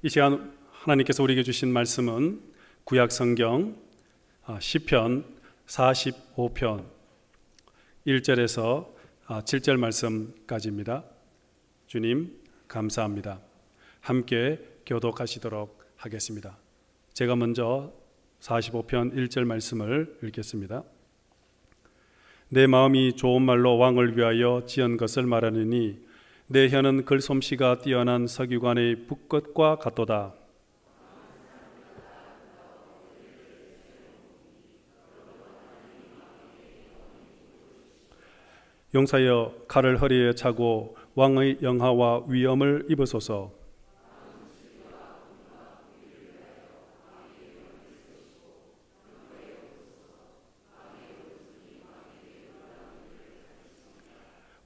이 시간 하나님께서 우리에게 주신 말씀은 구약 성경 시편 45편 1절에서 7절 말씀까지입니다. 주님 감사합니다. 함께 교독하시도록 하겠습니다. 제가 먼저 45편 1절 말씀을 읽겠습니다. 내 마음이 좋은 말로 왕을 위하여 지은 것을 말하느니 내 혀는 글솜씨가 뛰어난 서기관의 붓끝과 같도다. 용사여 칼을 허리에 차고 왕의 영화와 위엄을 입으소서.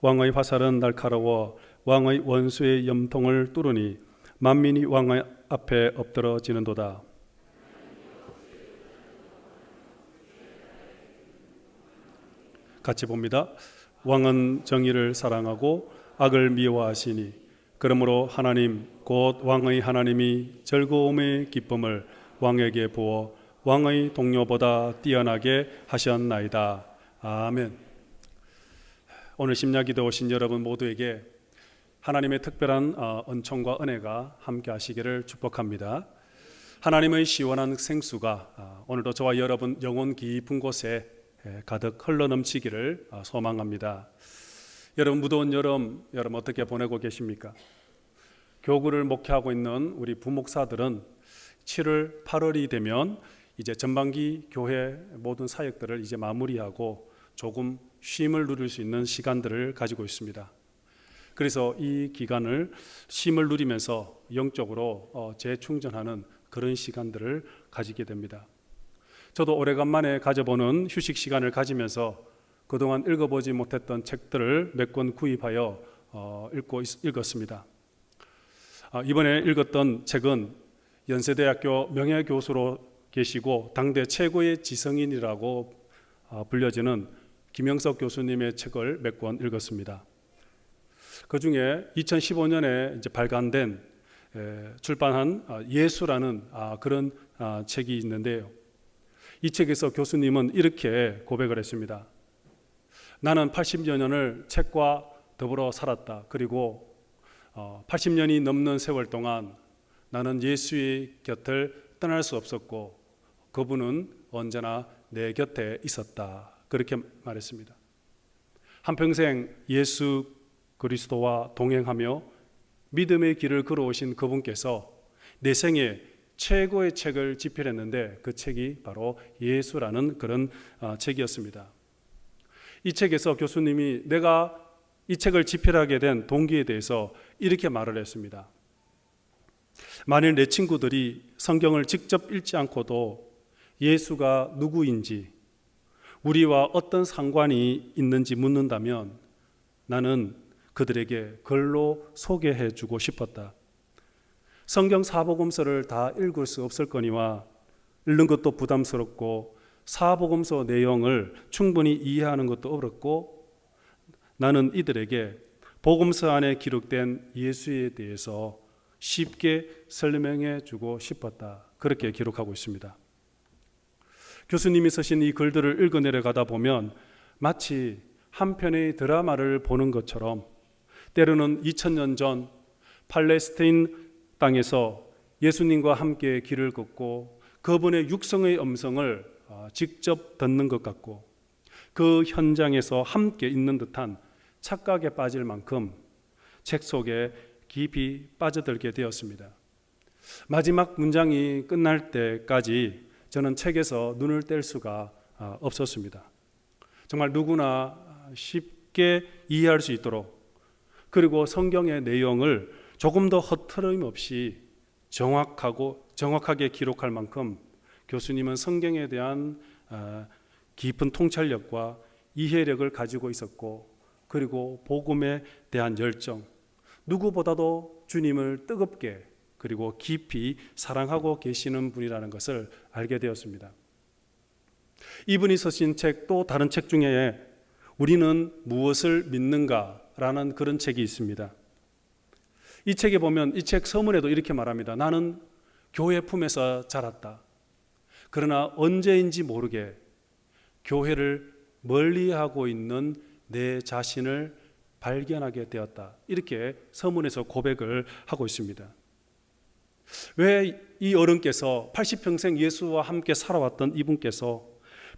왕의 화살은 날카로워 왕의 원수의 염통을 뚫으니 만민이 왕의 앞에 엎드러지는도다. 같이 봅니다. 왕은 정의를 사랑하고 악을 미워하시니 그러므로 하나님 곧 왕의 하나님이 즐거움의 기쁨을 왕에게 부어 왕의 동료보다 뛰어나게 하셨나이다. 아멘. 오늘 심야기도 오신 여러분 모두에게 하나님의 특별한 은총과 은혜가 함께 하시기를 축복합니다. 하나님의 시원한 생수가 오늘도 저와 여러분 영혼 깊은 곳에 가득 흘러넘치기를 소망합니다. 여러분 무더운 여름 어떻게 보내고 계십니까? 교구를 목회하고 있는 우리 부목사들은 7월 8월이 되면 이제 전반기 교회 모든 사역들을 이제 마무리하고 조금 쉼을 누릴 수 있는 시간들을 가지고 있습니다. 그래서 이 기간을 쉼을 누리면서 영적으로 재충전하는 그런 시간들을 가지게 됩니다. 저도 오래간만에 가져보는 휴식 시간을 가지면서 그동안 읽어보지 못했던 책들을 몇 권 구입하여 읽었습니다. 이번에 읽었던 책은 연세대학교 명예교수로 계시고 당대 최고의 지성인이라고 불려지는 김영석 교수님의 책을 몇 권 읽었습니다. 그 중에 2015년에 이제 발간된 출판한 예수라는 그런 책이 있는데요. 이 책에서 교수님은 이렇게 고백을 했습니다. 나는 80여 년을 책과 더불어 살았다. 그리고 80년이 넘는 세월 동안 나는 예수의 곁을 떠날 수 없었고 그분은 언제나 내 곁에 있었다. 그렇게 말했습니다. 한평생 예수 그리스도와 동행하며 믿음의 길을 걸어오신 그분께서 내 생에 최고의 책을 집필했는데 그 책이 바로 예수라는 그런 책이었습니다. 이 책에서 교수님이 내가 이 책을 집필하게 된 동기에 대해서 이렇게 말을 했습니다. 만일 내 친구들이 성경을 직접 읽지 않고도 예수가 누구인지 우리와 어떤 상관이 있는지 묻는다면 나는 그들에게 글로 소개해 주고 싶었다. 성경 사복음서를 다 읽을 수 없을 거니와 읽는 것도 부담스럽고 사복음서 내용을 충분히 이해하는 것도 어렵고 나는 이들에게 복음서 안에 기록된 예수에 대해서 쉽게 설명해 주고 싶었다. 그렇게 기록하고 있습니다. 교수님이 쓰신 이 글들을 읽어내려가다 보면 마치 한 편의 드라마를 보는 것처럼 때로는 2000년 전 팔레스타인 땅에서 예수님과 함께 길을 걷고 그분의 육성의 음성을 직접 듣는 것 같고 그 현장에서 함께 있는 듯한 착각에 빠질 만큼 책 속에 깊이 빠져들게 되었습니다. 마지막 문장이 끝날 때까지 저는 책에서 눈을 뗄 수가 없었습니다. 정말 누구나 쉽게 이해할 수 있도록 그리고 성경의 내용을 조금 더 허투름 없이 정확하게 기록할 만큼 교수님은 성경에 대한 깊은 통찰력과 이해력을 가지고 있었고 그리고 복음에 대한 열정, 누구보다도 주님을 뜨겁게 그리고 깊이 사랑하고 계시는 분이라는 것을 알게 되었습니다. 이분이 쓰신 책 또 다른 책 중에 우리는 무엇을 믿는가 라는 그런 책이 있습니다. 이 책에 보면 이 책 서문에도 이렇게 말합니다. 나는 교회 품에서 자랐다. 그러나 언제인지 모르게 교회를 멀리하고 있는 내 자신을 발견하게 되었다. 이렇게 서문에서 고백을 하고 있습니다. 왜 이 어른께서 80평생 예수와 함께 살아왔던 이분께서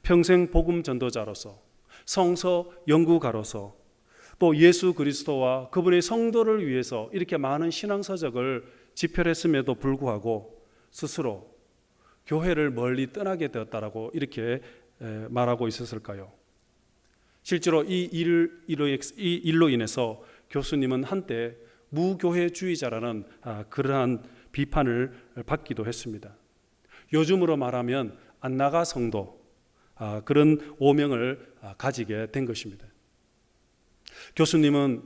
평생 복음 전도자로서 성서 연구가로서 또 예수 그리스도와 그분의 성도를 위해서 이렇게 많은 신앙서적을 집필했음에도 불구하고 스스로 교회를 멀리 떠나게 되었다라고 이렇게 말하고 있었을까요? 실제로 이 일로 인해서 교수님은 한때 무교회주의자라는 그러한 비판을 받기도 했습니다. 요즘으로 말하면 안나가 성도, 그런 오명을 가지게 된 것입니다. 교수님은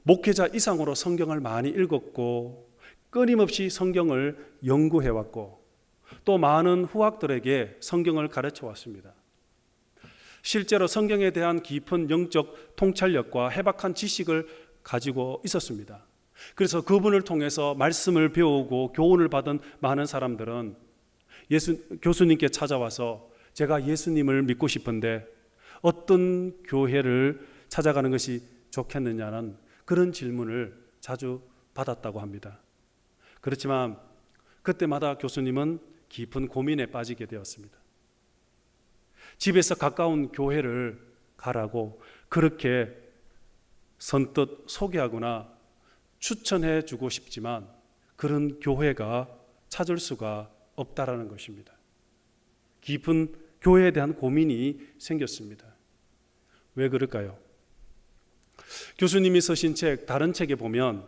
목회자 이상으로 성경을 많이 읽었고 끊임없이 성경을 연구해왔고 또 많은 후학들에게 성경을 가르쳐 왔습니다. 실제로 성경에 대한 깊은 영적 통찰력과 해박한 지식을 가지고 있었습니다. 그래서 그분을 통해서 말씀을 배우고 교훈을 받은 많은 사람들은 교수님께 찾아와서 제가 예수님을 믿고 싶은데 어떤 교회를 찾아가는 것이 좋겠느냐는 그런 질문을 자주 받았다고 합니다. 그렇지만 그때마다 교수님은 깊은 고민에 빠지게 되었습니다. 집에서 가까운 교회를 가라고 그렇게 선뜻 소개하거나 추천해 주고 싶지만 그런 교회가 찾을 수가 없다라는 것입니다. 깊은 교회에 대한 고민이 생겼습니다. 왜 그럴까요? 교수님이 쓰신 책, 다른 책에 보면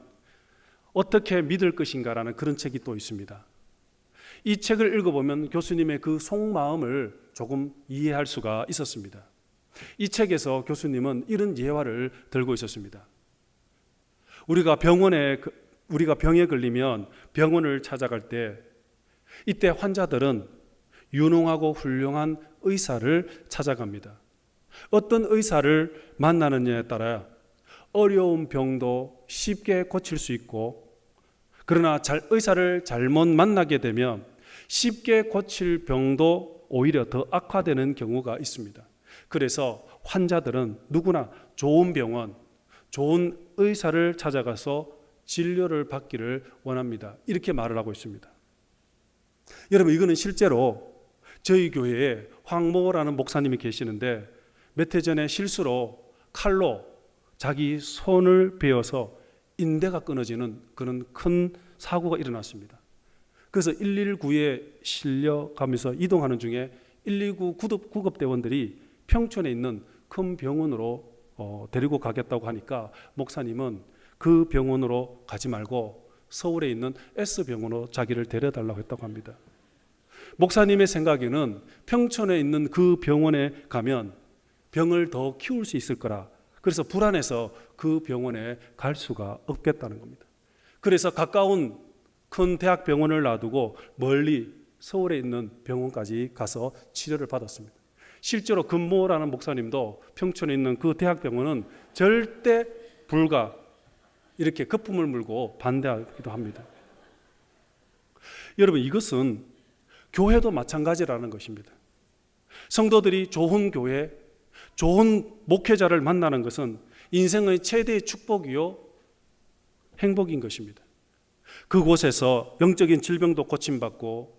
어떻게 믿을 것인가라는 그런 책이 또 있습니다. 이 책을 읽어보면 교수님의 그 속마음을 조금 이해할 수가 있었습니다. 이 책에서 교수님은 이런 예화를 들고 있었습니다. 우리가 병에 걸리면 병원을 찾아갈 때 이때 환자들은 유능하고 훌륭한 의사를 찾아갑니다. 어떤 의사를 만나느냐에 따라 어려운 병도 쉽게 고칠 수 있고 그러나 의사를 잘못 만나게 되면 쉽게 고칠 병도 오히려 더 악화되는 경우가 있습니다. 그래서 환자들은 누구나 좋은 병원, 좋은 의사를 찾아가서 진료를 받기를 원합니다. 이렇게 말을 하고 있습니다. 여러분, 이거는 실제로 저희 교회에 황모라는 목사님이 계시는데 몇 해 전에 실수로 칼로 자기 손을 베어서 인대가 끊어지는 그런 큰 사고가 일어났습니다. 그래서 119에 실려가면서 이동하는 중에 119 구급대원들이 평촌에 있는 큰 병원으로 데리고 가겠다고 하니까 목사님은 그 병원으로 가지 말고 서울에 있는 S병원으로 자기를 데려달라고 했다고 합니다. 목사님의 생각에는 평촌에 있는 그 병원에 가면 병을 더 키울 수 있을 거라, 그래서 불안해서 그 병원에 갈 수가 없겠다는 겁니다. 그래서 가까운 큰 대학병원을 놔두고 멀리 서울에 있는 병원까지 가서 치료를 받았습니다. 실제로 금모라는 목사님도 평촌에 있는 그 대학병원은 절대 불가, 이렇게 거품을 물고 반대하기도 합니다. 여러분, 이것은 교회도 마찬가지라는 것입니다. 성도들이 좋은 교회, 좋은 목회자를 만나는 것은 인생의 최대의 축복이요 행복인 것입니다. 그곳에서 영적인 질병도 고침받고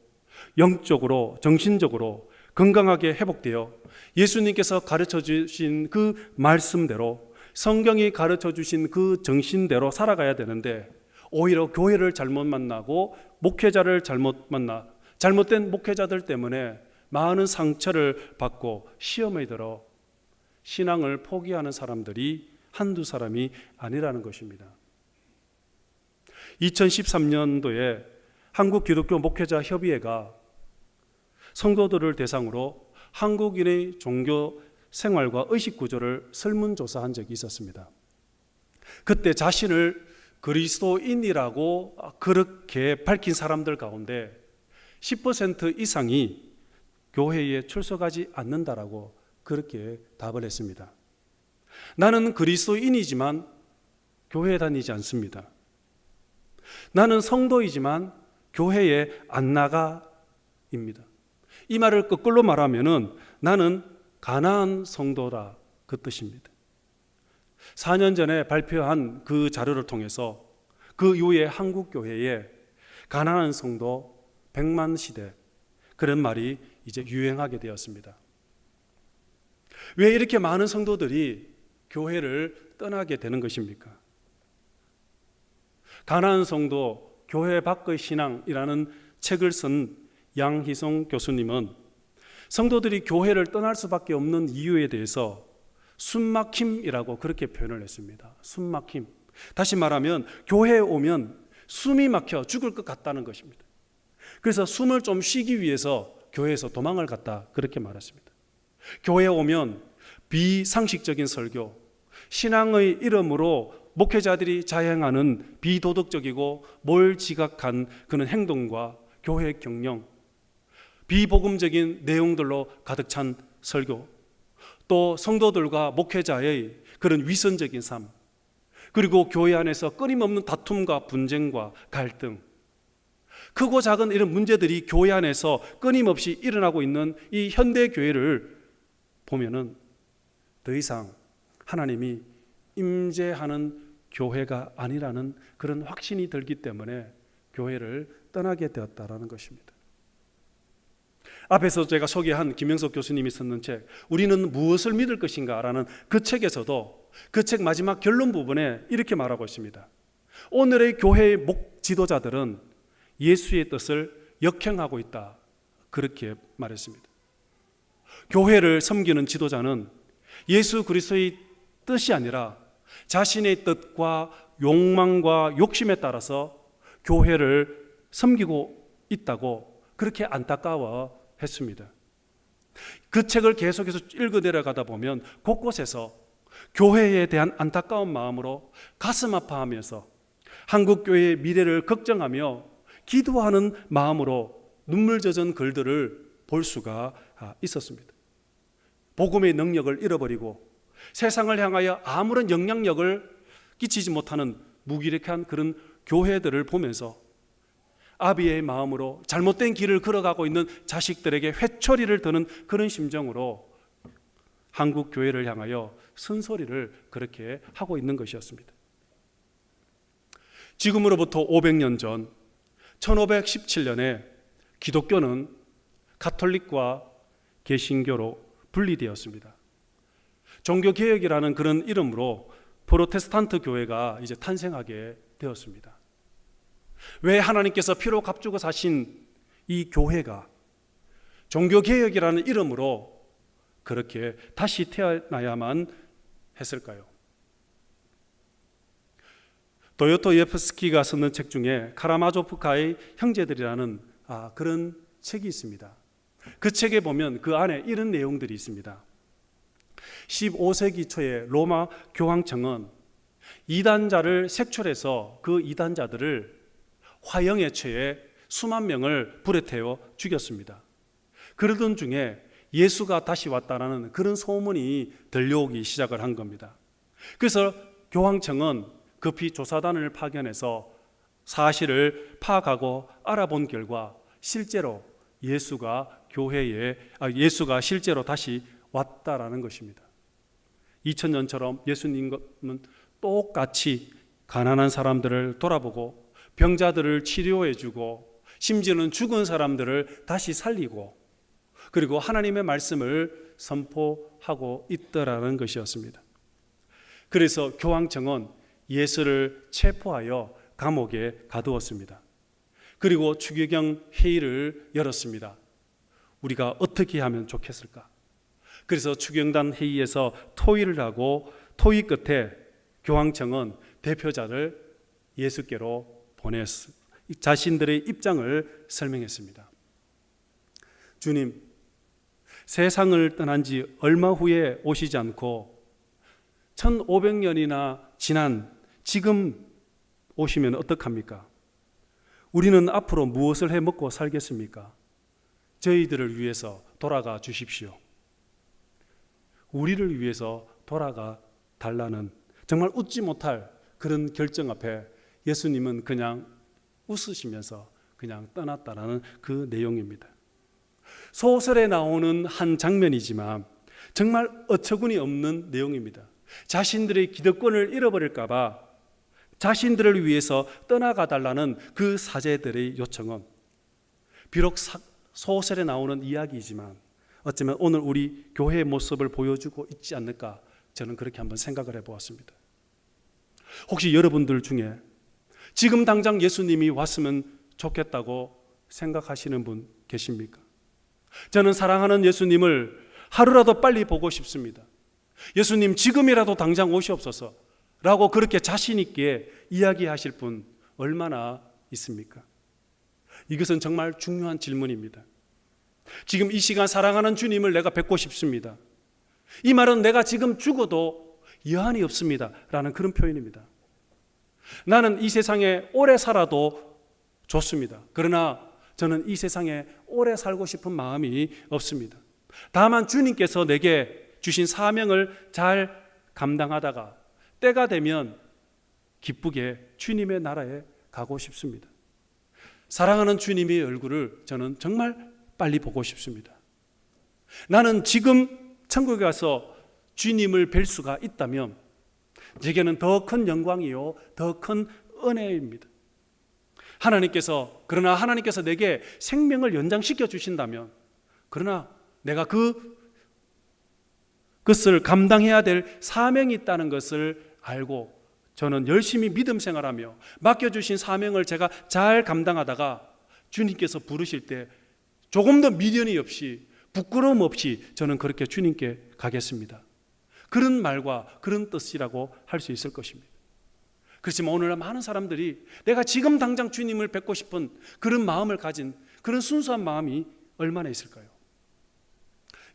영적으로 정신적으로 건강하게 회복되어 예수님께서 가르쳐 주신 그 말씀대로, 성경이 가르쳐 주신 그 정신대로 살아가야 되는데 오히려 교회를 잘못 만나고 목회자를 잘못 만나 잘못된 목회자들 때문에 많은 상처를 받고 시험에 들어 신앙을 포기하는 사람들이 한두 사람이 아니라는 것입니다. 2013년도에 한국기독교 목회자 협의회가 성도들을 대상으로 한국인의 종교 생활과 의식 구조를 설문조사한 적이 있었습니다. 그때 자신을 그리스도인이라고 그렇게 밝힌 사람들 가운데 10% 이상이 교회에 출석하지 않는다라고 그렇게 답을 했습니다. 나는 그리스도인이지만 교회에 다니지 않습니다. 나는 성도이지만 교회에 안 나가입니다. 이 말을 거꾸로 말하면은 나는 가난한 성도다, 그 뜻입니다. 4년 전에 발표한 그 자료를 통해서 그 이후에 한국 교회에 가난한 성도 100만 시대, 그런 말이 이제 유행하게 되었습니다. 왜 이렇게 많은 성도들이 교회를 떠나게 되는 것입니까? 가난한 성도 교회 밖의 신앙이라는 책을 쓴 양희성 교수님은 성도들이 교회를 떠날 수밖에 없는 이유에 대해서 숨막힘이라고 그렇게 표현을 했습니다. 숨막힘. 다시 말하면 교회에 오면 숨이 막혀 죽을 것 같다는 것입니다. 그래서 숨을 좀 쉬기 위해서 교회에서 도망을 갔다, 그렇게 말했습니다. 교회에 오면 비상식적인 설교, 신앙의 이름으로 목회자들이 자행하는 비도덕적이고 몰지각한 그런 행동과 교회 경영, 비복음적인 내용들로 가득 찬 설교, 또 성도들과 목회자의 그런 위선적인 삶, 그리고 교회 안에서 끊임없는 다툼과 분쟁과 갈등, 크고 작은 이런 문제들이 교회 안에서 끊임없이 일어나고 있는 이 현대 교회를 보면은 더 이상 하나님이 임재하는 교회가 아니라는 그런 확신이 들기 때문에 교회를 떠나게 되었다라는 것입니다. 앞에서 제가 소개한 김영석 교수님이 썼는 책, 우리는 무엇을 믿을 것인가 라는 그 책에서도 그 책 마지막 결론 부분에 이렇게 말하고 있습니다. 오늘의 교회의 지도자들은 예수의 뜻을 역행하고 있다, 그렇게 말했습니다. 교회를 섬기는 지도자는 예수 그리스도의 뜻이 아니라 자신의 뜻과 욕망과 욕심에 따라서 교회를 섬기고 있다고 그렇게 안타까워했습니다. 그 책을 계속해서 읽어 내려가다 보면 곳곳에서 교회에 대한 안타까운 마음으로 가슴 아파하면서 한국 교회의 미래를 걱정하며 기도하는 마음으로 눈물 젖은 글들을 볼 수가 있었습니다. 복음의 능력을 잃어버리고 세상을 향하여 아무런 영향력을 끼치지 못하는 무기력한 그런 교회들을 보면서 아비의 마음으로 잘못된 길을 걸어가고 있는 자식들에게 회초리를 드는 그런 심정으로 한국 교회를 향하여 쓴소리를 그렇게 하고 있는 것이었습니다. 지금으로부터 500년 전 1517년에 기독교는 가톨릭과 개신교로 분리되었습니다. 종교개혁이라는 그런 이름으로 프로테스탄트 교회가 이제 탄생하게 되었습니다. 왜 하나님께서 피로 값주고 사신 이 교회가 종교개혁이라는 이름으로 그렇게 다시 태어나야만 했을까요? 도요토예프스키가 쓰는 책 중에 카라마조프카의 형제들이라는 그런 책이 있습니다. 그 책에 보면 그 안에 이런 내용들이 있습니다. 15세기 초에 로마 교황청은 이단자를 색출해서 그 이단자들을 화형에 처해 수만 명을 불에 태워 죽였습니다. 그러던 중에 예수가 다시 왔다라는 그런 소문이 들려오기 시작을 한 겁니다. 그래서 교황청은 급히 조사단을 파견해서 사실을 파악하고 알아본 결과 실제로 예수가 실제로 다시 왔다라는 것입니다. 2000년처럼 예수님은 똑같이 가난한 사람들을 돌아보고 병자들을 치료해주고 심지어는 죽은 사람들을 다시 살리고 그리고 하나님의 말씀을 선포하고 있더라는 것이었습니다. 그래서 교황청은 예수를 체포하여 감옥에 가두었습니다. 그리고 추기경 회의를 열었습니다. 우리가 어떻게 하면 좋겠을까? 그래서 추경단 회의에서 토의를 하고 토의 끝에 교황청은 대표자를 예수께로 보냈습니다. 자신들의 입장을 설명했습니다. 주님, 세상을 떠난 지 얼마 후에 오시지 않고 1500년이나 지난 지금 오시면 어떡합니까? 우리는 앞으로 무엇을 해 먹고 살겠습니까? 저희들을 위해서 돌아가 주십시오. 우리를 위해서 돌아가 달라는 정말 웃지 못할 그런 결정 앞에 예수님은 그냥 웃으시면서 그냥 떠났다라는 그 내용입니다. 소설에 나오는 한 장면이지만 정말 어처구니 없는 내용입니다. 자신들의 기득권을 잃어버릴까 봐 자신들을 위해서 떠나가 달라는 그 사제들의 요청은 비록 소설에 나오는 이야기이지만 어쩌면 오늘 우리 교회의 모습을 보여주고 있지 않을까, 저는 그렇게 한번 생각을 해보았습니다. 혹시 여러분들 중에 지금 당장 예수님이 왔으면 좋겠다고 생각하시는 분 계십니까? 저는 사랑하는 예수님을 하루라도 빨리 보고 싶습니다. 예수님 지금이라도 당장 오시옵소서 라고 그렇게 자신 있게 이야기하실 분 얼마나 있습니까? 이것은 정말 중요한 질문입니다. 지금 이 시간 사랑하는 주님을 내가 뵙고 싶습니다. 이 말은 내가 지금 죽어도 여한이 없습니다 라는 그런 표현입니다. 나는 이 세상에 오래 살아도 좋습니다. 그러나 저는 이 세상에 오래 살고 싶은 마음이 없습니다. 다만 주님께서 내게 주신 사명을 잘 감당하다가 때가 되면 기쁘게 주님의 나라에 가고 싶습니다. 사랑하는 주님의 얼굴을 저는 정말 빨리 보고 싶습니다. 나는 지금 천국에 가서 주님을 뵐 수가 있다면 제게는 더 큰 영광이요 더 큰 은혜입니다. 그러나 하나님께서 내게 생명을 연장시켜 주신다면, 그러나 내가 그것을 감당해야 될 사명이 있다는 것을 알고 저는 열심히 믿음 생활하며 맡겨주신 사명을 제가 잘 감당하다가 주님께서 부르실 때 조금 더 미련이 없이 부끄러움 없이 저는 그렇게 주님께 가겠습니다. 그런 말과 그런 뜻이라고 할 수 있을 것입니다. 그렇지만 오늘날 많은 사람들이 내가 지금 당장 주님을 뵙고 싶은 그런 마음을 가진 그런 순수한 마음이 얼마나 있을까요?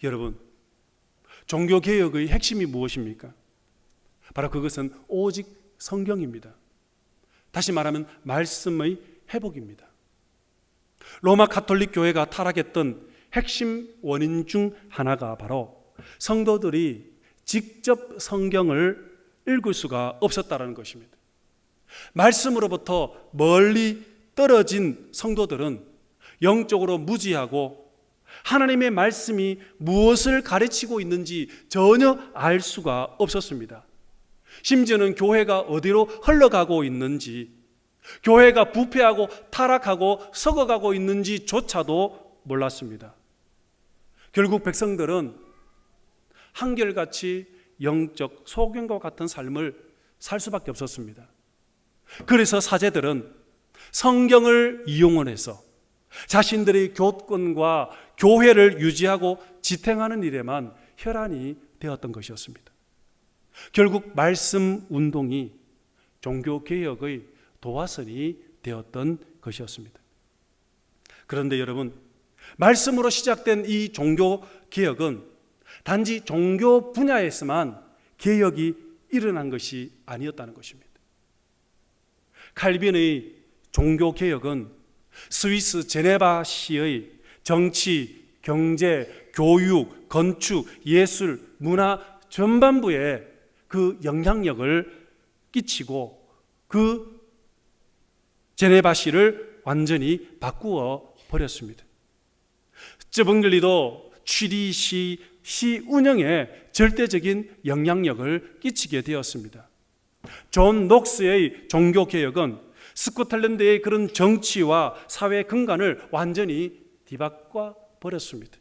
여러분, 종교개혁의 핵심이 무엇입니까? 바로 그것은 오직 성경입니다. 다시 말하면 말씀의 회복입니다. 로마 가톨릭 교회가 타락했던 핵심 원인 중 하나가 바로 성도들이 직접 성경을 읽을 수가 없었다는 것입니다. 말씀으로부터 멀리 떨어진 성도들은 영적으로 무지하고 하나님의 말씀이 무엇을 가르치고 있는지 전혀 알 수가 없었습니다. 심지어는 교회가 어디로 흘러가고 있는지, 교회가 부패하고 타락하고 썩어가고 있는지조차도 몰랐습니다. 결국 백성들은 한결같이 영적 소경과 같은 삶을 살 수밖에 없었습니다. 그래서 사제들은 성경을 이용해서 자신들의 교권과 교회를 유지하고 지탱하는 일에만 혈안이 되었던 것이었습니다. 결국 말씀 운동이 종교개혁의 도화선이 되었던 것이었습니다. 그런데 여러분, 말씀으로 시작된 이 종교개혁은 단지 종교 분야에서만 개혁이 일어난 것이 아니었다는 것입니다. 칼빈의 종교개혁은 스위스 제네바시의 정치, 경제, 교육, 건축, 예술, 문화 전반부에 그 영향력을 끼치고 그 제네바시를 완전히 바꾸어 버렸습니다. 쯔붕글리도 취리시 운영에 절대적인 영향력을 끼치게 되었습니다. 존 녹스의 종교개혁은 스코틀랜드의 그런 정치와 사회 근간을 완전히 뒤바꿔 버렸습니다.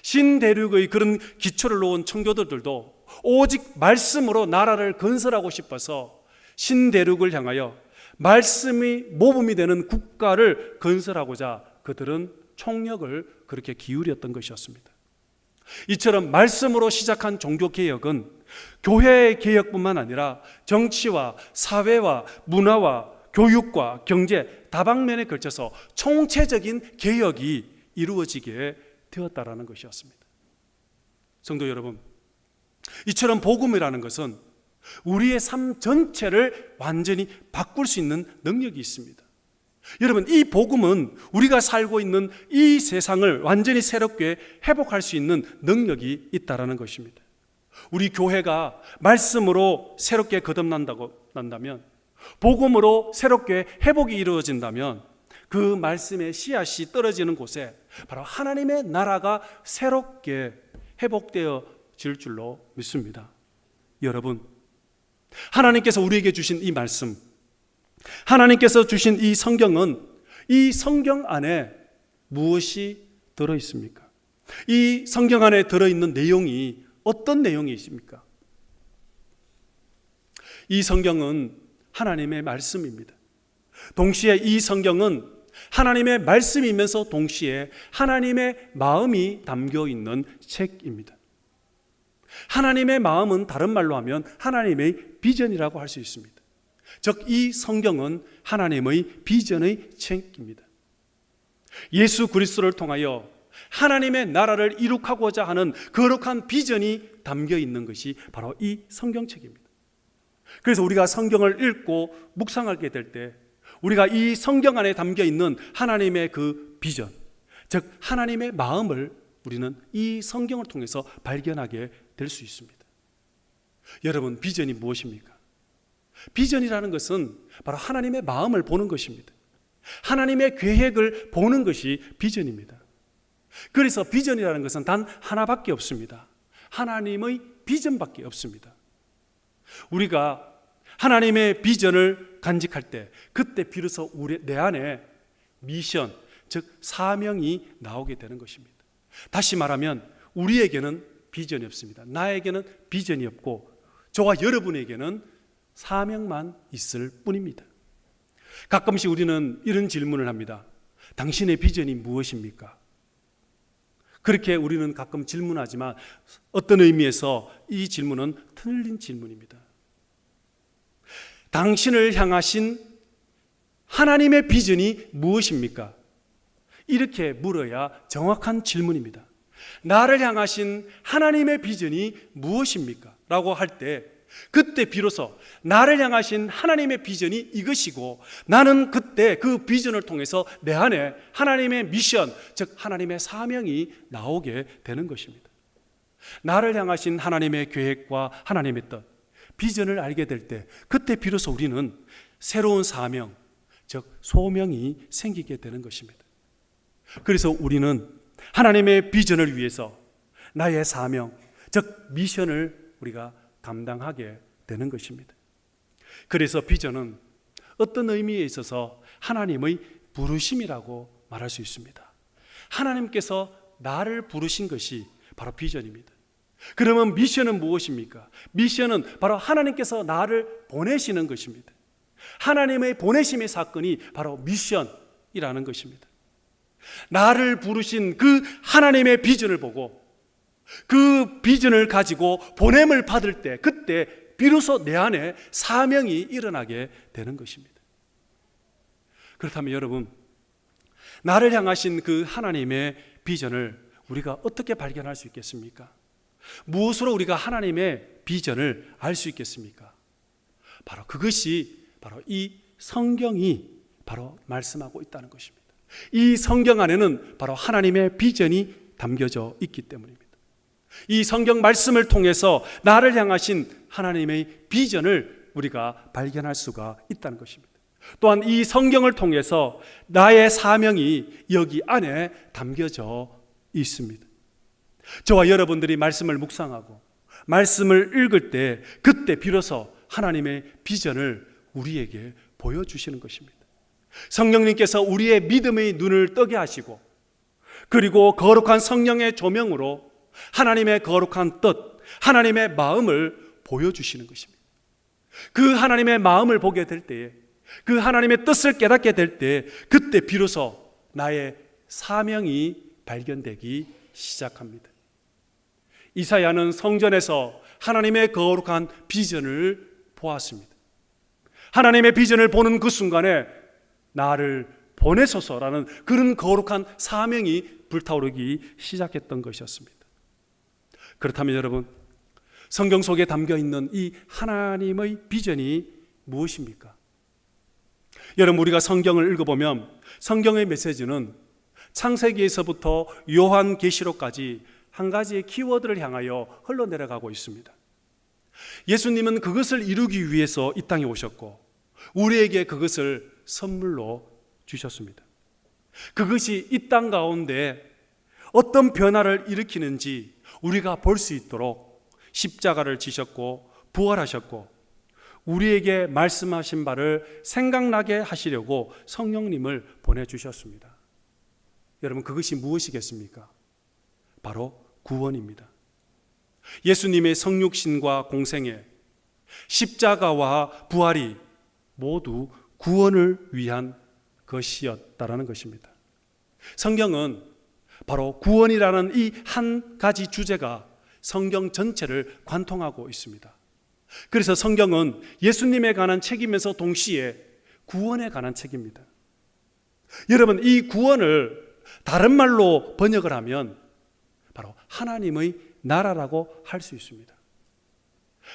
신대륙의 그런 기초를 놓은 청교도들도 오직 말씀으로 나라를 건설하고 싶어서 신대륙을 향하여 말씀이 모범이 되는 국가를 건설하고자 그들은 총력을 그렇게 기울였던 것이었습니다. 이처럼 말씀으로 시작한 종교개혁은 교회의 개혁뿐만 아니라 정치와 사회와 문화와 교육과 경제 다방면에 걸쳐서 총체적인 개혁이 이루어지게 되었다라는 것이었습니다. 성도 여러분, 이처럼 복음이라는 것은 우리의 삶 전체를 완전히 바꿀 수 있는 능력이 있습니다. 여러분, 이 복음은 우리가 살고 있는 이 세상을 완전히 새롭게 회복할 수 있는 능력이 있다라는 것입니다. 우리 교회가 말씀으로 새롭게 거듭난다면 복음으로 새롭게 회복이 이루어진다면 그 말씀의 씨앗이 떨어지는 곳에 바로 하나님의 나라가 새롭게 회복되어질 줄로 믿습니다. 여러분, 하나님께서 우리에게 주신 이 말씀, 하나님께서 주신 이 성경은 이 성경 안에 무엇이 들어있습니까? 이 성경 안에 들어있는 내용이 어떤 내용이 있습니까? 이 성경은 하나님의 말씀입니다. 동시에 이 성경은 하나님의 말씀이면서 동시에 하나님의 마음이 담겨 있는 책입니다. 하나님의 마음은 다른 말로 하면 하나님의 비전이라고 할 수 있습니다. 즉, 이 성경은 하나님의 비전의 책입니다. 예수 그리스도를 통하여 하나님의 나라를 이룩하고자 하는 거룩한 비전이 담겨 있는 것이 바로 이 성경책입니다. 그래서 우리가 성경을 읽고 묵상하게 될 때 우리가 이 성경 안에 담겨 있는 하나님의 그 비전, 즉 하나님의 마음을 우리는 이 성경을 통해서 발견하게 될 수 있습니다. 여러분, 비전이 무엇입니까? 비전이라는 것은 바로 하나님의 마음을 보는 것입니다. 하나님의 계획을 보는 것이 비전입니다. 그래서 비전이라는 것은 단 하나밖에 없습니다. 하나님의 비전밖에 없습니다. 우리가 하나님의 비전을 간직할 때 그때 비로소 내 안에 미션, 즉 사명이 나오게 되는 것입니다. 다시 말하면 우리에게는 비전이 없습니다. 나에게는 비전이 없고 저와 여러분에게는 사명만 있을 뿐입니다. 가끔씩 우리는 이런 질문을 합니다. 당신의 비전이 무엇입니까? 그렇게 우리는 가끔 질문하지만 어떤 의미에서 이 질문은 틀린 질문입니다. 당신을 향하신 하나님의 비전이 무엇입니까? 이렇게 물어야 정확한 질문입니다. 나를 향하신 하나님의 비전이 무엇입니까? 라고 할 때 그때 비로소 나를 향하신 하나님의 비전이 이것이고 나는 그때 그 비전을 통해서 내 안에 하나님의 미션, 즉 하나님의 사명이 나오게 되는 것입니다. 나를 향하신 하나님의 계획과 하나님의 뜻, 비전을 알게 될 때 그때 비로소 우리는 새로운 사명, 즉 소명이 생기게 되는 것입니다. 그래서 우리는 하나님의 비전을 위해서 나의 사명, 즉 미션을 우리가 감당하게 되는 것입니다. 그래서 비전은 어떤 의미에 있어서 하나님의 부르심이라고 말할 수 있습니다. 하나님께서 나를 부르신 것이 바로 비전입니다. 그러면 미션은 무엇입니까? 미션은 바로 하나님께서 나를 보내시는 것입니다. 하나님의 보내심의 사건이 바로 미션이라는 것입니다. 나를 부르신 그 하나님의 비전을 보고 그 비전을 가지고 보냄을 받을 때 그때 비로소 내 안에 사명이 일어나게 되는 것입니다. 그렇다면 여러분, 나를 향하신 그 하나님의 비전을 우리가 어떻게 발견할 수 있겠습니까? 무엇으로 우리가 하나님의 비전을 알 수 있겠습니까? 바로 그것이 바로 이 성경이 바로 말씀하고 있다는 것입니다. 이 성경 안에는 바로 하나님의 비전이 담겨져 있기 때문입니다. 이 성경 말씀을 통해서 나를 향하신 하나님의 비전을 우리가 발견할 수가 있다는 것입니다. 또한 이 성경을 통해서 나의 사명이 여기 안에 담겨져 있습니다. 저와 여러분들이 말씀을 묵상하고 말씀을 읽을 때 그때 비로소 하나님의 비전을 우리에게 보여주시는 것입니다. 성령님께서 우리의 믿음의 눈을 뜨게 하시고 그리고 거룩한 성령의 조명으로 하나님의 거룩한 뜻, 하나님의 마음을 보여주시는 것입니다. 그 하나님의 마음을 보게 될 때에 그 하나님의 뜻을 깨닫게 될 때 그때 비로소 나의 사명이 발견되기 시작합니다. 이사야는 성전에서 하나님의 거룩한 비전을 보았습니다. 하나님의 비전을 보는 그 순간에 나를 보내소서라는 그런 거룩한 사명이 불타오르기 시작했던 것이었습니다. 그렇다면 여러분, 성경 속에 담겨있는 이 하나님의 비전이 무엇입니까? 여러분, 우리가 성경을 읽어보면 성경의 메시지는 창세기에서부터 요한계시록까지 한 가지의 키워드를 향하여 흘러내려가고 있습니다. 예수님은 그것을 이루기 위해서 이 땅에 오셨고 우리에게 그것을 선물로 주셨습니다. 그것이 이 땅 가운데 어떤 변화를 일으키는지 우리가 볼 수 있도록 십자가를 지셨고 부활하셨고, 우리에게 말씀하신 바를 생각나게 하시려고 성령님을 보내주셨습니다. 여러분, 그것이 무엇이겠습니까? 바로 구원입니다. 예수님의 성육신과 공생애, 십자가와 부활이 모두 구원을 위한 것이었다라는 것입니다. 성경은 바로 구원이라는 이 한 가지 주제가 성경 전체를 관통하고 있습니다. 그래서 성경은 예수님에 관한 책이면서 동시에 구원에 관한 책입니다. 여러분, 이 구원을 다른 말로 번역을 하면 바로 하나님의 나라라고 할 수 있습니다.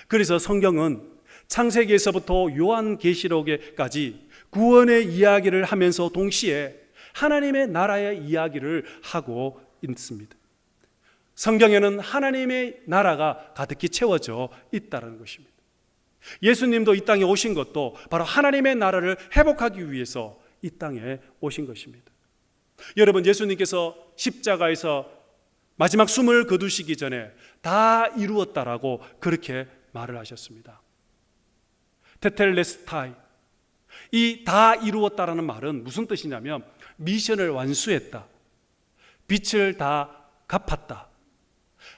그래서 성경은 창세기에서부터 요한계시록에까지 구원의 이야기를 하면서 동시에 하나님의 나라의 이야기를 하고 있습니다. 성경에는 하나님의 나라가 가득히 채워져 있다는 것입니다. 예수님도 이 땅에 오신 것도 바로 하나님의 나라를 회복하기 위해서 이 땅에 오신 것입니다. 여러분, 예수님께서 십자가에서 마지막 숨을 거두시기 전에 다 이루었다라고 그렇게 말을 하셨습니다. 테텔레스타이, 이 다 이루었다라는 말은 무슨 뜻이냐면 미션을 완수했다, 빚을 다 갚았다,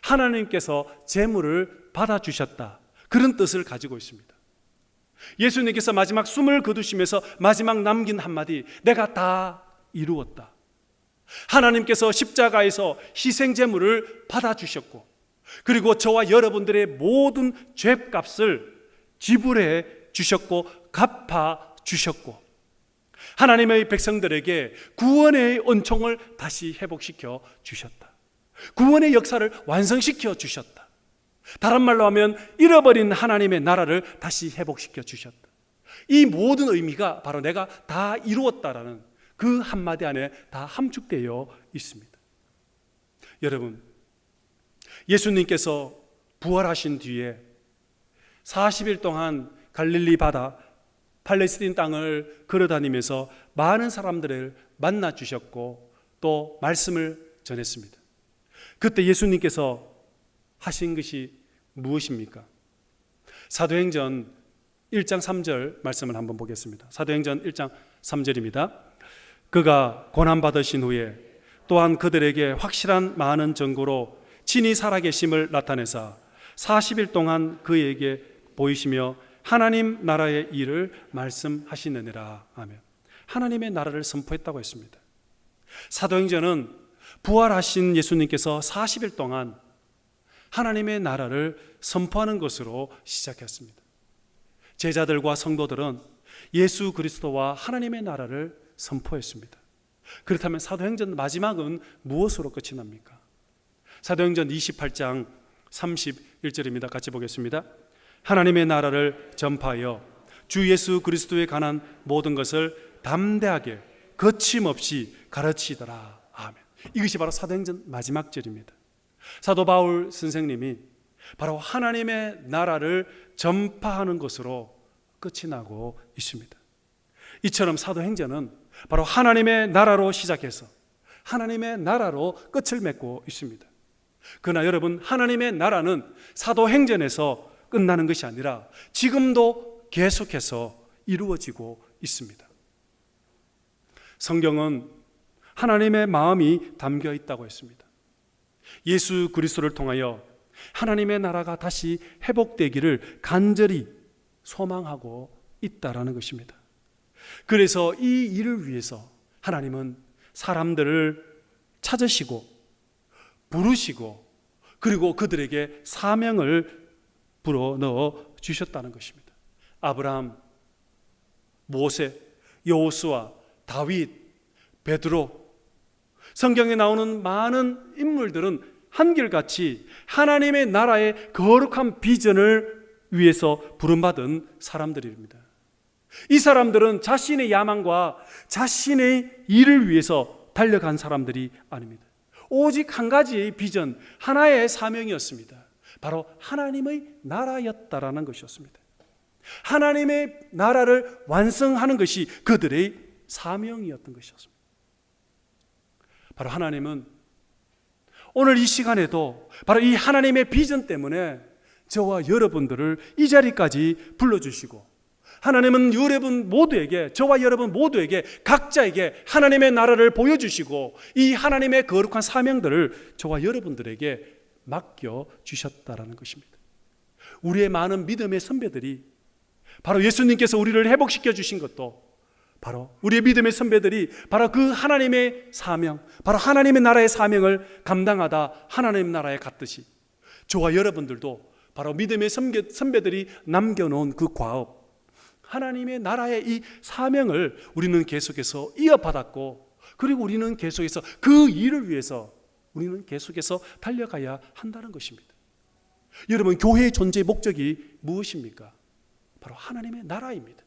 하나님께서 재물을 받아주셨다, 그런 뜻을 가지고 있습니다. 예수님께서 마지막 숨을 거두시면서 마지막 남긴 한마디, 내가 다 이루었다. 하나님께서 십자가에서 희생제물을 받아주셨고, 그리고 저와 여러분들의 모든 죄값을 지불해 주셨고 갚아 주셨고, 하나님의 백성들에게 구원의 은총을 다시 회복시켜 주셨다. 구원의 역사를 완성시켜 주셨다. 다른 말로 하면 잃어버린 하나님의 나라를 다시 회복시켜 주셨다. 이 모든 의미가 바로 내가 다 이루었다라는 그 한마디 안에 다 함축되어 있습니다. 여러분, 예수님께서 부활하신 뒤에 40일 동안 갈릴리 바다, 팔레스틴 땅을 걸어다니면서 많은 사람들을 만나 주셨고 또 말씀을 전했습니다. 그때 예수님께서 하신 것이 무엇입니까? 사도행전 1장 3절 말씀을 한번 보겠습니다. 사도행전 1장 3절입니다. 그가 고난받으신 후에 또한 그들에게 확실한 많은 증거로 친히 살아계심을 나타내사 40일 동안 그에게 보이시며 하나님 나라의 일을 말씀하시느니라. 아멘. 하나님의 나라를 선포했다고 했습니다. 사도행전은 부활하신 예수님께서 40일 동안 하나님의 나라를 선포하는 것으로 시작했습니다. 제자들과 성도들은 예수 그리스도와 하나님의 나라를 선포했습니다. 그렇다면 사도행전 마지막은 무엇으로 끝이 납니까? 사도행전 28장 31절입니다. 같이 보겠습니다. 하나님의 나라를 전파하여 주 예수 그리스도에 관한 모든 것을 담대하게 거침없이 가르치더라. 아멘. 이것이 바로 사도행전 마지막 절입니다. 사도 바울 선생님이 바로 하나님의 나라를 전파하는 것으로 끝이 나고 있습니다. 이처럼 사도행전은 바로 하나님의 나라로 시작해서 하나님의 나라로 끝을 맺고 있습니다. 그러나 여러분, 하나님의 나라는 사도행전에서 끝나는 것이 아니라 지금도 계속해서 이루어지고 있습니다. 성경은 하나님의 마음이 담겨 있다고 했습니다. 예수 그리스도를 통하여 하나님의 나라가 다시 회복되기를 간절히 소망하고 있다라는 것입니다. 그래서 이 일을 위해서 하나님은 사람들을 찾으시고 부르시고 그리고 그들에게 사명을 불어넣어 주셨다는 것입니다. 아브라함, 모세, 여호수아, 다윗, 베드로, 성경에 나오는 많은 인물들은 한결같이 하나님의 나라의 거룩한 비전을 위해서 부름받은 사람들입니다. 이 사람들은 자신의 야망과 자신의 일을 위해서 달려간 사람들이 아닙니다. 오직 한 가지의 비전, 하나의 사명이었습니다. 바로 하나님의 나라였다라는 것이었습니다. 하나님의 나라를 완성하는 것이 그들의 사명이었던 것이었습니다. 바로 하나님은 오늘 이 시간에도 바로 이 하나님의 비전 때문에 저와 여러분들을 이 자리까지 불러주시고, 하나님은 여러분 모두에게, 저와 여러분 모두에게, 각자에게 하나님의 나라를 보여주시고 이 하나님의 거룩한 사명들을 저와 여러분들에게 맡겨주셨다라는 것입니다. 우리의 많은 믿음의 선배들이, 바로 예수님께서 우리를 회복시켜 주신 것도 바로 우리의 믿음의 선배들이 바로 그 하나님의 사명, 바로 하나님의 나라의 사명을 감당하다 하나님 나라에 갔듯이, 저와 여러분들도 바로 믿음의 선배들이 남겨놓은 그 과업, 하나님의 나라의 이 사명을 우리는 계속해서 이어받았고, 그리고 우리는 계속해서 그 일을 위해서 우리는 계속해서 달려가야 한다는 것입니다. 여러분, 교회의 존재의 목적이 무엇입니까? 바로 하나님의 나라입니다.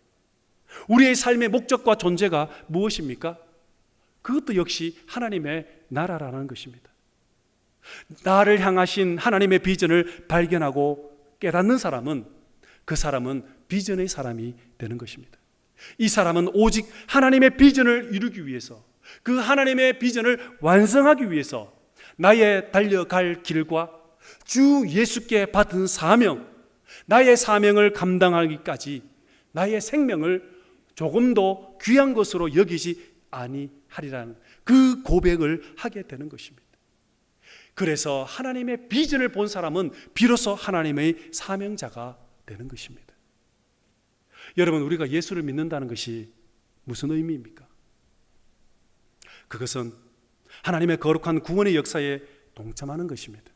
우리의 삶의 목적과 존재가 무엇입니까? 그것도 역시 하나님의 나라라는 것입니다. 나를 향하신 하나님의 비전을 발견하고 깨닫는 사람은, 그 사람은 비전의 사람이 되는 것입니다. 이 사람은 오직 하나님의 비전을 이루기 위해서, 그 하나님의 비전을 완성하기 위해서 나의 달려갈 길과 주 예수께 받은 사명, 나의 사명을 감당하기까지 나의 생명을 조금도 귀한 것으로 여기지 아니하리라는 그 고백을 하게 되는 것입니다. 그래서 하나님의 비전을 본 사람은 비로소 하나님의 사명자가 되는 것입니다. 여러분, 우리가 예수를 믿는다는 것이 무슨 의미입니까? 그것은 하나님의 거룩한 구원의 역사에 동참하는 것입니다.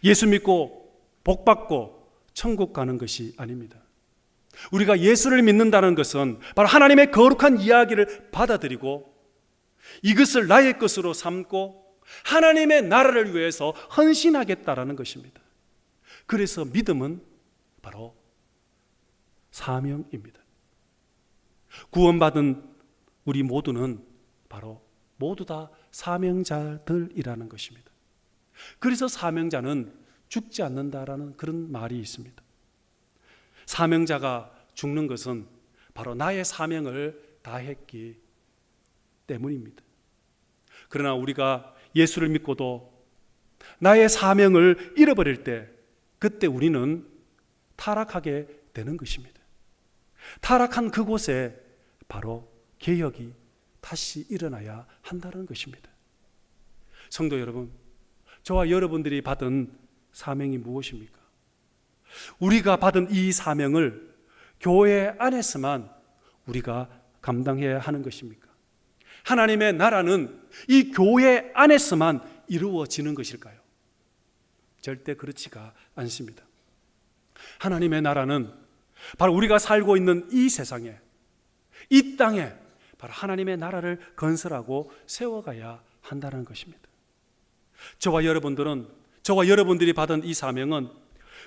예수 믿고 복받고 천국 가는 것이 아닙니다. 우리가 예수를 믿는다는 것은 바로 하나님의 거룩한 이야기를 받아들이고 이것을 나의 것으로 삼고 하나님의 나라를 위해서 헌신하겠다라는 것입니다. 그래서 믿음은 바로 사명입니다. 구원받은 우리 모두는 바로 모두 다 사명자들이라는 것입니다. 그래서 사명자는 죽지 않는다라는 그런 말이 있습니다. 사명자가 죽는 것은 바로 나의 사명을 다했기 때문입니다. 그러나 우리가 예수를 믿고도 나의 사명을 잃어버릴 때, 그때 우리는 타락하게 되는 것입니다. 타락한 그곳에 바로 개혁이 다시 일어나야 한다는 것입니다. 성도 여러분, 저와 여러분들이 받은 사명이 무엇입니까? 우리가 받은 이 사명을 교회 안에서만 우리가 감당해야 하는 것입니까? 하나님의 나라는 이 교회 안에서만 이루어지는 것일까요? 절대 그렇지가 않습니다. 하나님의 나라는 바로 우리가 살고 있는 이 세상에, 이 땅에 바로 하나님의 나라를 건설하고 세워가야 한다는 것입니다. 저와 여러분들이 받은 이 사명은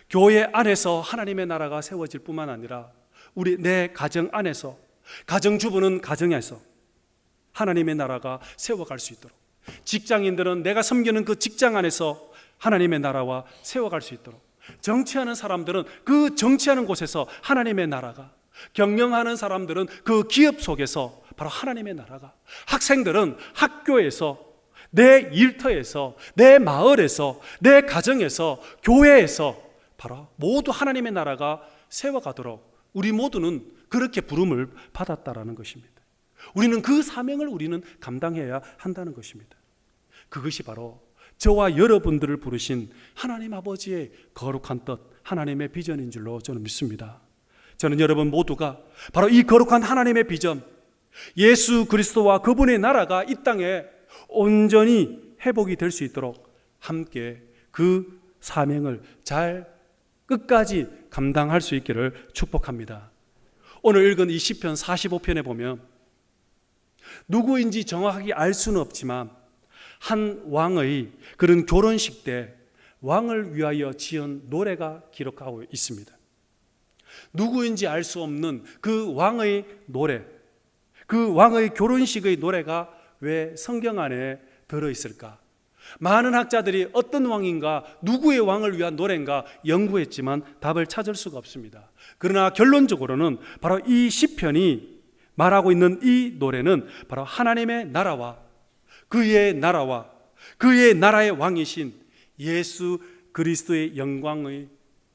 교회 안에서 하나님의 나라가 세워질 뿐만 아니라 내 가정 안에서, 가정주부는 가정에서 하나님의 나라가 세워갈 수 있도록, 직장인들은 내가 섬기는 그 직장 안에서 하나님의 나라와 세워갈 수 있도록, 정치하는 사람들은 그 정치하는 곳에서 하나님의 나라가, 경영하는 사람들은 그 기업 속에서 바로 하나님의 나라가, 학생들은 학교에서, 내 일터에서, 내 마을에서, 내 가정에서, 교회에서 바로 모두 하나님의 나라가 세워가도록 우리 모두는 그렇게 부름을 받았다라는 것입니다. 우리는 그 사명을 우리는 감당해야 한다는 것입니다. 그것이 바로 저와 여러분들을 부르신 하나님 아버지의 거룩한 뜻, 하나님의 비전인 줄로 저는 믿습니다. 저는 여러분 모두가 바로 이 거룩한 하나님의 비전, 예수 그리스도와 그분의 나라가 이 땅에 온전히 회복이 될 수 있도록 함께 그 사명을 잘 끝까지 감당할 수 있기를 축복합니다. 오늘 읽은 이 시편 45편에 보면 누구인지 정확하게 알 수는 없지만 한 왕의 그런 결혼식 때 왕을 위하여 지은 노래가 기록하고 있습니다. 누구인지 알 수 없는 그 왕의 노래, 그 왕의 결혼식의 노래가 왜 성경 안에 들어있을까? 많은 학자들이 어떤 왕인가, 누구의 왕을 위한 노래인가 연구했지만 답을 찾을 수가 없습니다. 그러나 결론적으로는 바로 이 시편이 말하고 있는 이 노래는 바로 하나님의 나라와 그의 나라의 왕이신 예수 그리스도의 영광의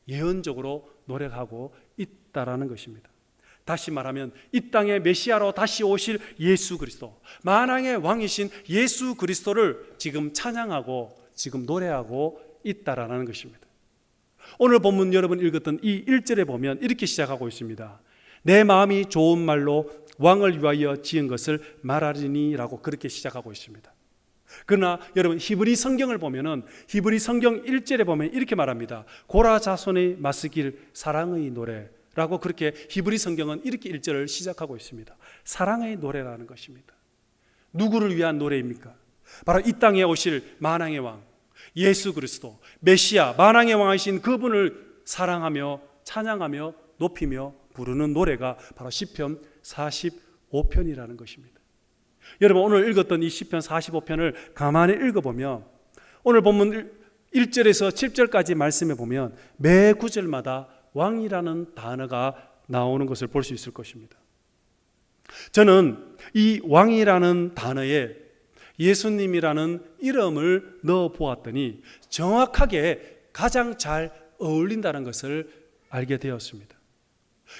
예언적으로 노래하고 있다라는 것입니다. 다시 말하면 이 땅에 메시아로 다시 오실 예수 그리스도, 만왕의 왕이신 예수 그리스도를 지금 찬양하고 지금 노래하고 있다라는 것입니다. 오늘 본문 여러분 읽었던 이 1절에 보면 이렇게 시작하고 있습니다. 내 마음이 좋은 말로 왕을 위하여 지은 것을 말하리니라고 그렇게 시작하고 있습니다. 그러나 여러분 히브리 성경을 보면은 히브리 성경 1절에 보면 이렇게 말합니다. 고라 자손의 마스길 사랑의 노래라고 그렇게 히브리 성경은 이렇게 1절을 시작하고 있습니다. 사랑의 노래라는 것입니다. 누구를 위한 노래입니까? 바로 이 땅에 오실 만왕의 왕 예수 그리스도 메시아 만왕의 왕이신 그분을 사랑하며 찬양하며 높이며 부르는 노래가 바로 시편 45편이라는 것입니다. 여러분 오늘 읽었던 이 시편 45편을 가만히 읽어보면 오늘 본문 1절에서 7절까지 말씀해 보면 매 구절마다 왕이라는 단어가 나오는 것을 볼 수 있을 것입니다. 저는 이 왕이라는 단어에 예수님이라는 이름을 넣어 보았더니 정확하게 가장 잘 어울린다는 것을 알게 되었습니다.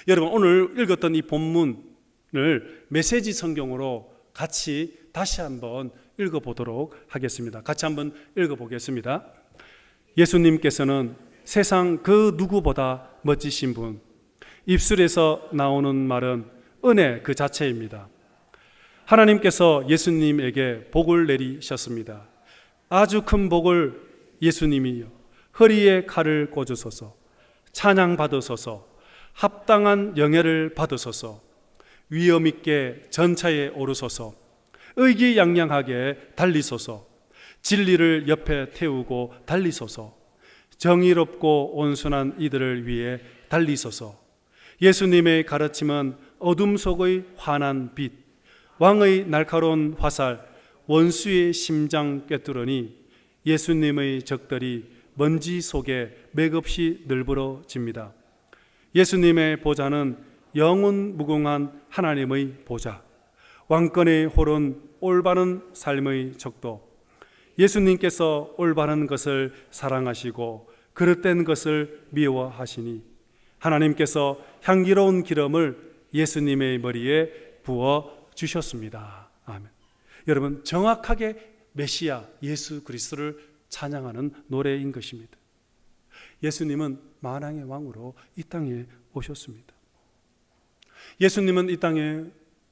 여러분 오늘 읽었던 이 본문을 메시지 성경으로 같이 다시 한번 읽어보도록 하겠습니다. 같이 한번 읽어보겠습니다. 예수님께서는 세상 그 누구보다 멋지신 분, 입술에서 나오는 말은 은혜 그 자체입니다. 하나님께서 예수님에게 복을 내리셨습니다. 아주 큰 복을 예수님이요 허리에 칼을 꽂으소서, 찬양 받으소서, 합당한 영예를 받으소서, 위엄 있게 전차에 오르소서, 의기양양하게 달리소서, 진리를 옆에 태우고 달리소서, 정의롭고 온순한 이들을 위해 달리소서. 예수님의 가르침은 어둠 속의 환한 빛, 왕의 날카로운 화살, 원수의 심장 꿰뚫으니 예수님의 적들이 먼지 속에 맥없이 늘부러집니다. 예수님의 보좌는 영원 무궁한 하나님의 보좌, 왕권의 홀은 올바른 삶의 척도. 예수님께서 올바른 것을 사랑하시고 그릇된 것을 미워하시니 하나님께서 향기로운 기름을 예수님의 머리에 부어 주셨습니다. 아멘. 여러분 정확하게 메시아 예수 그리스도를 찬양하는 노래인 것입니다. 예수님은 만왕의 왕으로 이 땅에 오셨습니다. 예수님은 이 땅에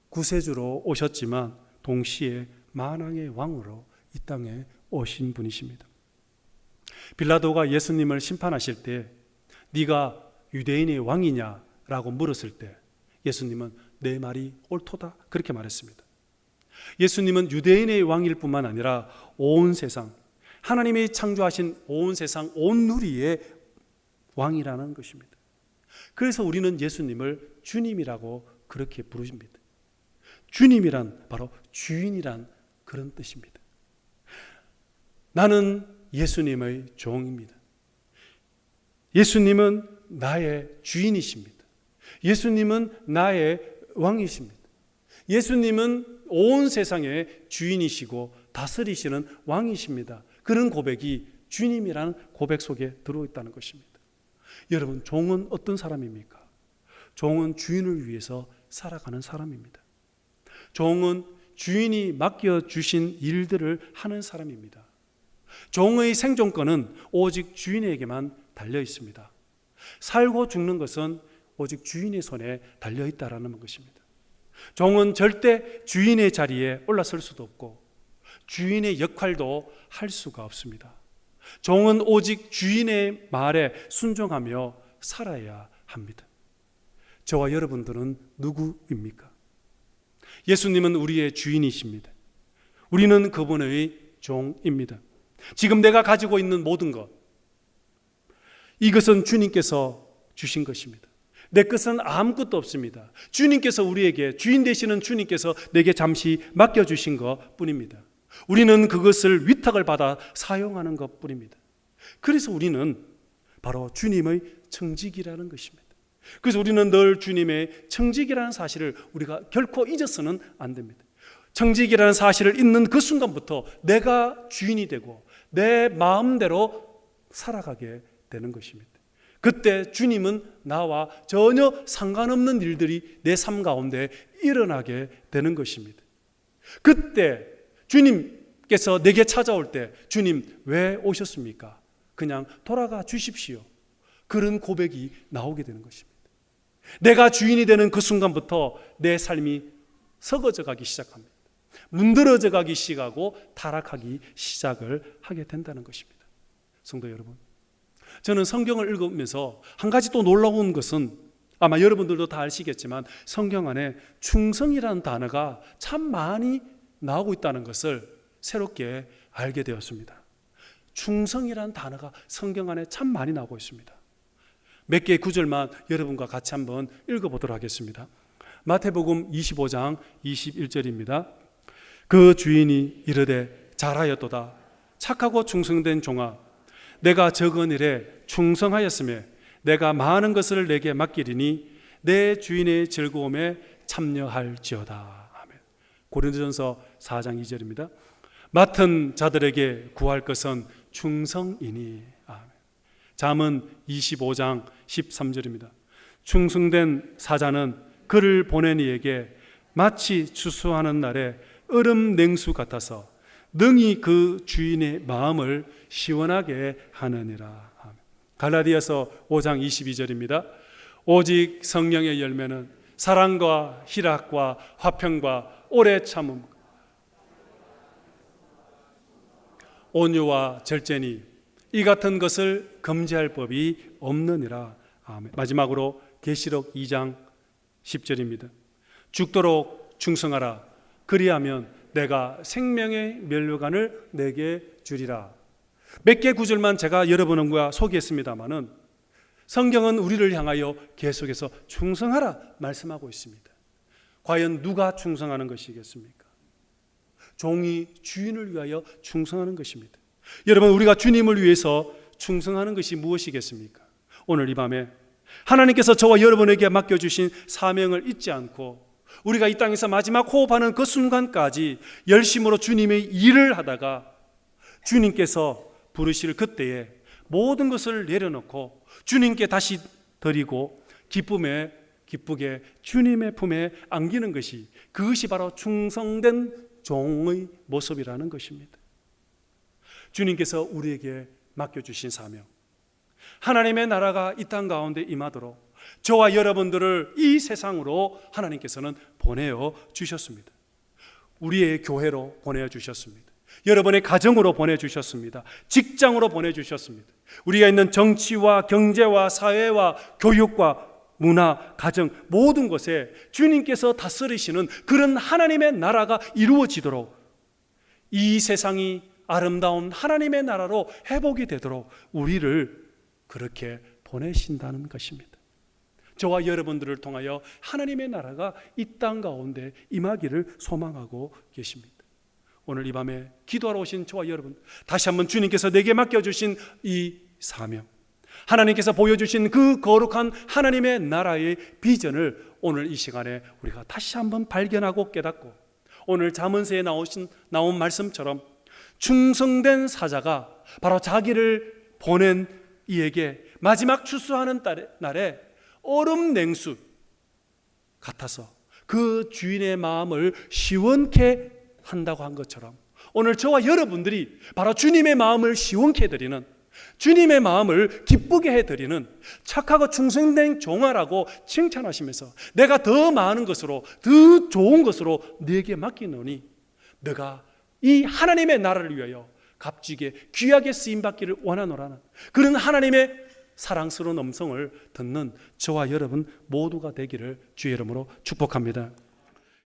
구세주로 오셨지만 동시에 만왕의 왕으로 이 땅에 오신 분이십니다. 빌라도가 예수님을 심판하실 때 네가 유대인의 왕이냐라고 물었을 때 예수님은 내 말이 옳도다 그렇게 말했습니다. 예수님은 유대인의 왕일 뿐만 아니라 온 세상, 하나님이 창조하신 온 세상 온 누리의 왕이라는 것입니다. 그래서 우리는 예수님을 주님이라고 그렇게 부르십니다. 주님이란 바로 주인이란 그런 뜻입니다. 나는 예수님의 종입니다. 예수님은 나의 주인이십니다. 예수님은 나의 왕이십니다. 예수님은 온 세상의 주인이시고 다스리시는 왕이십니다. 그런 고백이 주님이라는 고백 속에 들어있다는 것입니다. 여러분, 종은 어떤 사람입니까? 종은 주인을 위해서 살아가는 사람입니다. 종은 주인이 맡겨주신 일들을 하는 사람입니다. 종의 생존권은 오직 주인에게만 달려 있습니다. 살고 죽는 것은 오직 주인의 손에 달려 있다라는 것입니다. 종은 절대 주인의 자리에 올라설 수도 없고 주인의 역할도 할 수가 없습니다. 종은 오직 주인의 말에 순종하며 살아야 합니다. 저와 여러분들은 누구입니까? 예수님은 우리의 주인이십니다. 우리는 그분의 종입니다. 지금 내가 가지고 있는 모든 것, 이것은 주님께서 주신 것입니다. 내 것은 아무것도 없습니다. 주님께서 우리에게, 주인 되시는 주님께서 내게 잠시 맡겨주신 것 뿐입니다. 우리는 그것을 위탁을 받아 사용하는 것뿐입니다. 그래서 우리는 바로 주님의 청직이라는 것입니다. 그래서 우리는 늘 주님의 청직이라는 사실을 우리가 결코 잊어서는 안 됩니다. 청직이라는 사실을 잊는 그 순간부터 내가 주인이 되고 내 마음대로 살아가게 되는 것입니다. 그때 주님은 나와 전혀 상관없는 일들이 내 삶 가운데 일어나게 되는 것입니다. 그때 주님께서 내게 찾아올 때 주님 왜 오셨습니까? 그냥 돌아가 주십시오. 그런 고백이 나오게 되는 것입니다. 내가 주인이 되는 그 순간부터 내 삶이 썩어져 가기 시작합니다. 문드러져 가기 시작하고 타락하기 시작을 하게 된다는 것입니다. 성도 여러분, 저는 성경을 읽으면서 한 가지 또 놀라운 것은 아마 여러분들도 다 아시겠지만 성경 안에 충성이라는 단어가 참 많이 나오고 있다는 것을 새롭게 알게 되었습니다. 충성이라는 단어가 성경 안에 참 많이 나오고 있습니다. 몇 개의 구절만 여러분과 같이 한번 읽어보도록 하겠습니다. 마태복음 25장 21절입니다. 그 주인이 이르되 잘하였도다. 착하고 충성된 종아, 내가 적은 일에 충성하였으며 내가 많은 것을 내게 맡기리니 내 주인의 즐거움에 참여할지어다. 아멘. 고린도전서 4장 2절입니다. 맡은 자들에게 구할 것은 충성이니. 아멘. 잠언 25장 13절입니다. 충성된 사자는 그를 보낸 이에게 마치 추수하는 날에 얼음 냉수 같아서 능히 그 주인의 마음을 시원하게 하느니라. 아멘. 갈라디아서 5장 22절입니다. 오직 성령의 열매는 사랑과 희락과 화평과 오래 참음, 온유와 절제니 이 같은 것을 금지할 법이 없느니라. 아멘. 마지막으로 계시록 2장 10절입니다. 죽도록 충성하라. 그리하면 내가 생명의 면류관을 내게 주리라. 몇 개 구절만 제가 여러분과 소개했습니다마는 성경은 우리를 향하여 계속해서 충성하라 말씀하고 있습니다. 과연 누가 충성하는 것이겠습니까? 종이 주인을 위하여 충성하는 것입니다. 여러분, 우리가 주님을 위해서 충성하는 것이 무엇이겠습니까? 오늘 이 밤에 하나님께서 저와 여러분에게 맡겨주신 사명을 잊지 않고 우리가 이 땅에서 마지막 호흡하는 그 순간까지 열심으로 주님의 일을 하다가 주님께서 부르실 그때에 모든 것을 내려놓고 주님께 다시 드리고 기쁘게 주님의 품에 안기는 것이, 그것이 바로 충성된 종의 모습이라는 것입니다. 주님께서 우리에게 맡겨주신 사명, 하나님의 나라가 이 땅 가운데 임하도록 저와 여러분들을 이 세상으로 하나님께서는 보내어 주셨습니다. 우리의 교회로 보내어 주셨습니다. 여러분의 가정으로 보내주셨습니다. 직장으로 보내주셨습니다. 우리가 있는 정치와 경제와 사회와 교육과 문화, 가정 모든 곳에 주님께서 다스리시는 그런 하나님의 나라가 이루어지도록, 이 세상이 아름다운 하나님의 나라로 회복이 되도록 우리를 그렇게 보내신다는 것입니다. 저와 여러분들을 통하여 하나님의 나라가 이 땅 가운데 임하기를 소망하고 계십니다. 오늘 이 밤에 기도하러 오신 저와 여러분, 다시 한번 주님께서 내게 맡겨주신 이 사명, 하나님께서 보여주신 그 거룩한 하나님의 나라의 비전을 오늘 이 시간에 우리가 다시 한번 발견하고 깨닫고, 오늘 잠언서에 나온 말씀처럼 충성된 사자가 바로 자기를 보낸 이에게 마지막 추수하는 날에 얼음 냉수 같아서 그 주인의 마음을 시원케 한다고 한 것처럼, 오늘 저와 여러분들이 바로 주님의 마음을 시원케 해드리는, 주님의 마음을 기쁘게 해드리는 착하고 충성된 종아라고 칭찬하시면서 내가 더 많은 것으로, 더 좋은 것으로 네게 맡기노니 네가 이 하나님의 나라를 위하여 값지게 귀하게 쓰임받기를 원하노라는 그런 하나님의 사랑스러운 음성을 듣는 저와 여러분 모두가 되기를 주의 이름으로 축복합니다.